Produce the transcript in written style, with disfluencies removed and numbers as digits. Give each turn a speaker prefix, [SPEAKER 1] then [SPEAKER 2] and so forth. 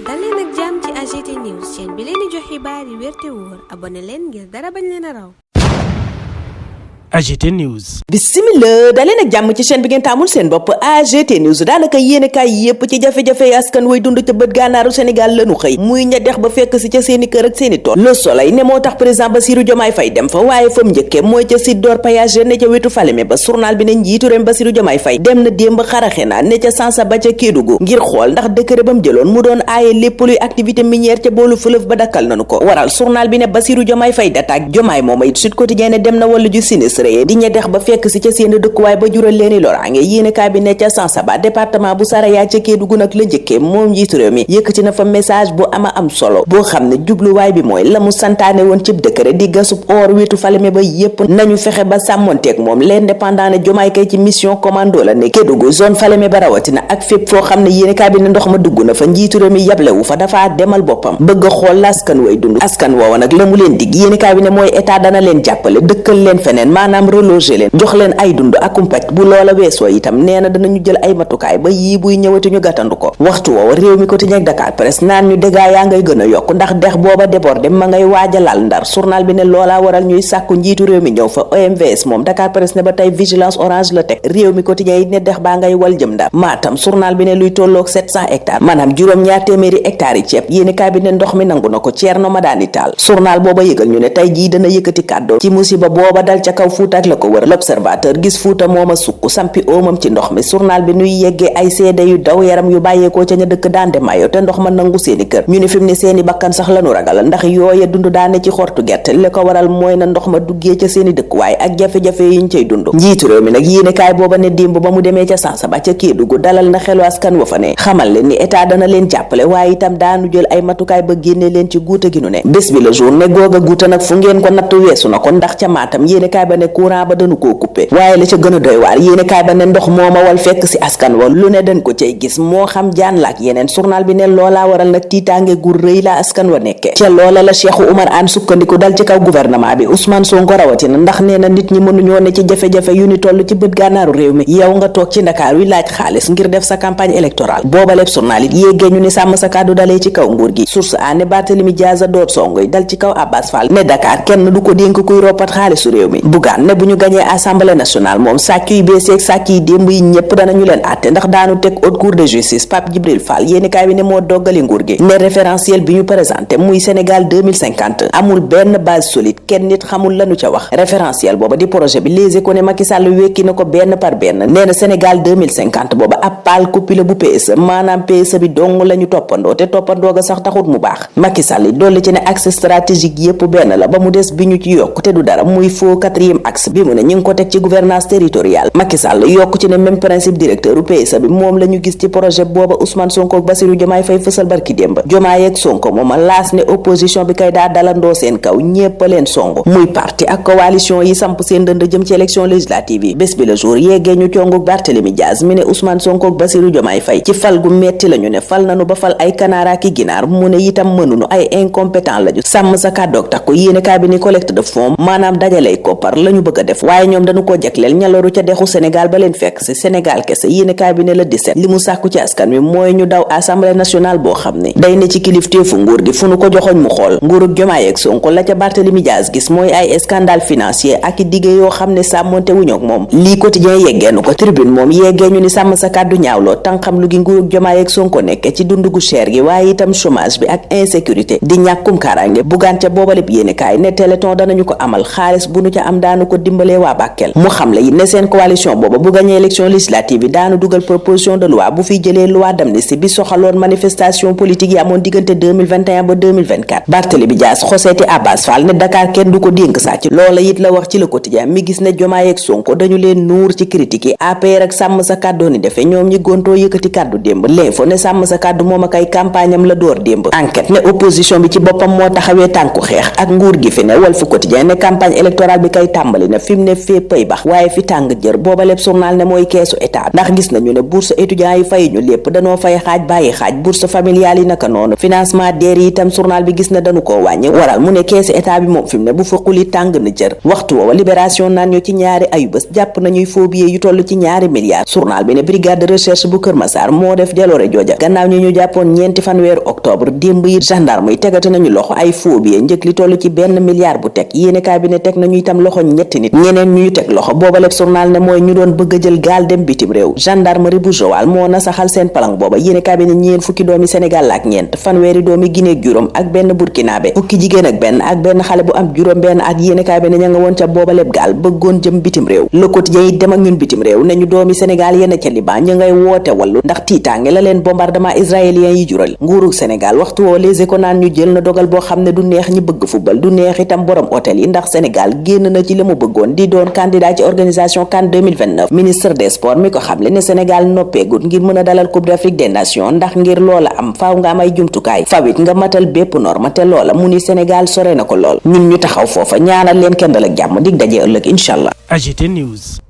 [SPEAKER 1] dal leen ak jàmm ci AGT News chaîne bi leen di jox xibaar yi wér te wóor abonné leen ngir dara bañ leen a raw.
[SPEAKER 2] AGT News.
[SPEAKER 3] Bismillah daleen ak jàmm ci chaîne bi ngeen taamul seen bopp AGT News daanaka yéenekaay yépp ci jafe-jafe askan way dund ca bët gànnaaru Sénégal lañu xëy muy ña dex ba fekk si ca seeni kër ak seeni tool Le Soleil ne moo tax président Bassirou Diomaye Faye dem fa waaye fam njëkkee mooy ca site d'orpaillage ne ca wetu Falémé ba journal bi ne njiitu réew Bassirou Diomaye Faye dem na démb xaraxe naa ne ca Sansa ba ca Kédougou ngir xool ndax décret bam jëloon mu doon aaye lépp luy activité minière ca boolu fleuve ba dakkal nañu ko waral journal bi ne Bassirou Diomaye Faye d'attaque Diomaye mooma it Sud Quotidien ne dem na wala ju sinistre di ña dex ba fekk si ca seen dëkkuwaay ba jural leeni loraange yéenekaay bi ne ca Sansaba département bu Saraya ca Kédougou nag la njëkkee moom njiitu réew mi yëkkati na fa message bu ama am solo boo xam ne jubluwaay bi mooy la mu santaane woon cib décret di gasub or wetu Falémé ba yépp nañu fexe ba sàmmonteeg moom l'Indépendant ne Diomaye kay ci mission commando la ne Kédougou zone Falémé ba rawatina ak fépp foo xam ne yéenekaay bi ne ndox ma dugg na fa njiitu réew mi yablewu fa dafa demal boppam bëgg a xool la askan way dund askan woowa nag la mu leen dig yéenekaay bi ne mooy état dana leen jàppale dëkkal leen feneen maanaam reloger leen jox leen ay dund akum paj bu loola weesoo itam nee na danañu jël ay matukaay ba yii buy ñëwati ñu gàttandu ko waxtu woowa réew mi quotidien ak Dakar Presse naan ñu dégâts yaa ngay gën a yokk ndax dex booba débordé ma ngay waajalal Ndar journal bi ne loolaa waral ñuy sàkku njiitu réew mi ñëw fa OMVS moom Dakar Presse ne ba tey vigilance orange la teg réew mi quotidien yi ne dex baa ngay wal jëm Ndar Matam journal bi ne luy tolloog 700 hectares maanaam juróom-ñaar téeméeri hectares yi ceeb yéenekaay bi ne ndox mi nangu na ko Thierno Madani Tall journal booba yëgal ñu ne tey jii dana yëkkati kàddu ci musiba booba dal ca kaw Fuuta ak la ko wër l'Observateur gis Fuuta mooma sukk sampi oomam ci ndox mi journal bi nuy yeggee ay seede yu daw yaram yu bàyyeekoo ca ña dëkk Dande Mayo te ndox ma nangu seeni kër ñu ne fi mu ne seeni bakkan sax lañu ragal ndax yooye dund daane ci xortu gerte li ko waral mooy na ndox ma duggee ca seeni dëkkuwaay ak jafe-jafe yiñ cay dund njiitu réew mi nag yéenekaay booba ne démb ba mu demee ca Sansaba ca Kédougou dalal na xelu askan wa fa ne xamal leen ni état dana leen jàppale waaye itam daanu jël ay matukaay ba génne leen ci guuta gi nu ne bés bi le jour ne googa guuta nag fu ngeen ko nattu weesu na ko ndax ca Matam yéenekaay ba ne courant ba dañu koo coupé waaye la ca gën a doy waar yéenekaay ba ne ndox mooma wal fekk si askan wa lu ne dañ ko cay gis moo xam jaan la ak yeneen journal bi ne loolaa waral nag tiitaange gu rëy la askan wa nekke ca loola la Cheikh Oumar Anne sukkandiku dal ci kaw gouvernement bi Ousmane Sonko rawatina ndax nee na nit ñi mënuñoo ne ci jafe-jafe yu ni toll ci bët gànnaaru réew mi yow nga toog ci Ndakaar wi laaj xaalis ngir def sa campagne électorale booba lépp journal it yéegee ñu ni sàmm sa kàddu dalee ci kaw nguur gi source a ne Barthélémy Dias a door songoy dal ci kaw Abbas Fall ne Dakar kenn du ko dénk kuy roppat xaalisu réew mi Bougane ne bu ñu gañee assemblée nationale moom sàcc yu bees ak sàcc yi démb yi ñépp danañu leen àtte ndax daanu teg haute cour de justice Pape Djibril Fall yéenekaay bi ne moo doggali nguur gi ne référentiel bi ñu présenté muy Sénégal 2050 amul benn base solide kenn nit xamul lanu ca wax référentiel booba di projet bi Les Échos ne Macky Sall wekki na ko benn par benn nee na Sénégal 2050 booba ab pâle copie la bu PSE maanaam PSE bi dong la ñu toppandoo te toppandoo ga sax taxut mu baax Macky Sall dolli ci ne axe stratégique yépp benn la ba mu des bi ñu ci yokk te du dara muy faux quatrième axe bi mu ne ñu ngi ko teg ci gouvernance territoriale Macky Sall yokk ci ne même principe directeur u PSE bi moom la ñu gis ci projet booba Ousmane Sonko ak Bassirou Diomaye Faye fësal barki démb Diomaye ak Sonko mooma laas ne opposition bi kay daa dalandoo seen kaw ñépp leen songu muy parti ak coalition yi samp seen dënd jëm ci élection législative yi bés bi le jour yeggee ñu conguk Barthélémy Dias mi ne Ousmane Sonko ak Bassirou Diomaye Faye ci fal gu metti lañu ne fal nanu ba fal ay kanaara ki ginaar mu ne itam mënunu ay incompétent lañu sàmm sa kàddoog takku yéenekaay bi ni collecte de fonds maanaam dajalay koppar lañu bëgg a def waaye ñoom dañu ko jagleel ñaloru ca dexu Sénégal ba leen fekk ci Sénégal kese yéenekaay bi ne la 17 li mu sàkku ci askan wi mooy ñu daw assemblée nationale boo xam ne day ne ci kilifteefu nguur gi fu nu ko joxoñ mu xool nguurug Diomaye ak Sonko la ca Barthélémy Dias gis mooy ay scandale financier ak i dige yoo xam ne sàmmonte wuñu ak moom lii quotidien yeggeenu ko tribune moom yeggee ñu ni sàmm sa kàddu ñaawloo tànqam lu gi nguurug Diomaye ak Sonko nekke ci dund gu cher gi waaye itam chômage bi ak insécurité di ñàkkum kaaraange Bougane ca boobaleb yéenekaay ne téléthon danañu ko amal xaalis bu nu ca am daanu ko dimbalee waa Bakel mu xam la it ne seen coalition booba bu gañee élection législative yi daanu dugal proposition de loi bu fiy jëlee loi d'amnistie bi soxaloon manifestation politique yi amoon diggante 2021 ba 2024 Barthélémy Dias xoseeti Abbas Fall ne Dakar kenn du ko dénk sàcc loola it la wax ci Le Quotidien mi gis ne Diomaye ak Sonko dañu leen nuur ci critique yi APR ak sàmm sa kàddu ni defe ñoom ñi gontoo yëkkati kàddu démb L'Info ne sàmm sa kàddu moom ak ay campagne am la door démb Enquête ne opposition bi ci boppam moo taxawee tànku xeex ak nguur gi fi ne Walf Quotidien ne campagne électorale bi kay tàmbali na fi mu ne fee pay bax waaye fi tàng jër booba lépp journal ne mooy keesu état ndax gis nañu ne bourse étudiants yi fay ñu lépp danoo fay xaaj bàyyi xaaj bourse familiale yi naka noonu financement DER yi itam journal bi gis na dañu koo wàññi waral mu ne keesu état bi moom fi mu ne bu fëquli tàng na jër waxtu woowa libération naan ñu ci ñaari ayubés jàpp nañuy phobie yu toll ci ñaari milliards journal bi ne brigade de recherche bu Kër Massar moo def jaloore jooja gannaaw ñu jàppoon ñeenti fan weeru octobre octobre démb yi gendarme yi tegate nañu loxo ay faux billets njëg li toll ci 1 milliard bu teg yéenekaay bi ne teg nañu itam loxo ñetti nit ñeneen ñu teg loxo booba lépp journal ne mooy ñu doon bëgg a jël gaal dem bitim réew gendarmerie bu Joal moo na saxal seen palang booba yéenekaay bi ne ñeen fukki doomi Sénégal ak ñeent fanweeri doomi Guinée ak juróom ak benn burkinabé fukki jigéen ak benn xale bu am juróom benn ak yéenekaay bi ne ña nga woon ca booba lépp gaal bëggoon jëm bitim réew Le Quotidien yi dem ak ñun bitim réew ne ñu doomi Sénégal yenn ca Liban ña ngay woote wallu ndax tiitaange la leen bombardement israélien yi jural nguuru Sénégal waxtu woo Les Échos naan ñu jël na dogal boo xam ne du neex ñi bëgg football du neex itam borom hôtel yi ndax Sénégal génn na ci li mu bëggoon di doon candidat ci organisation CAN 2029 ministre des sports mi ko xamle ne Sénégal noppeegut ngir mën a dalal Coupe d'Afrique des Nations ndax ngir loola am faaw nga am ay jumtukaay fawit nga matal bépp norme te loola mu ni Sénégal sore na ko lool ñun ñu taxaw foofa ñaanal leen kenn dal ak jàmm dig daje ëllëg incha allah.
[SPEAKER 2] AGT News.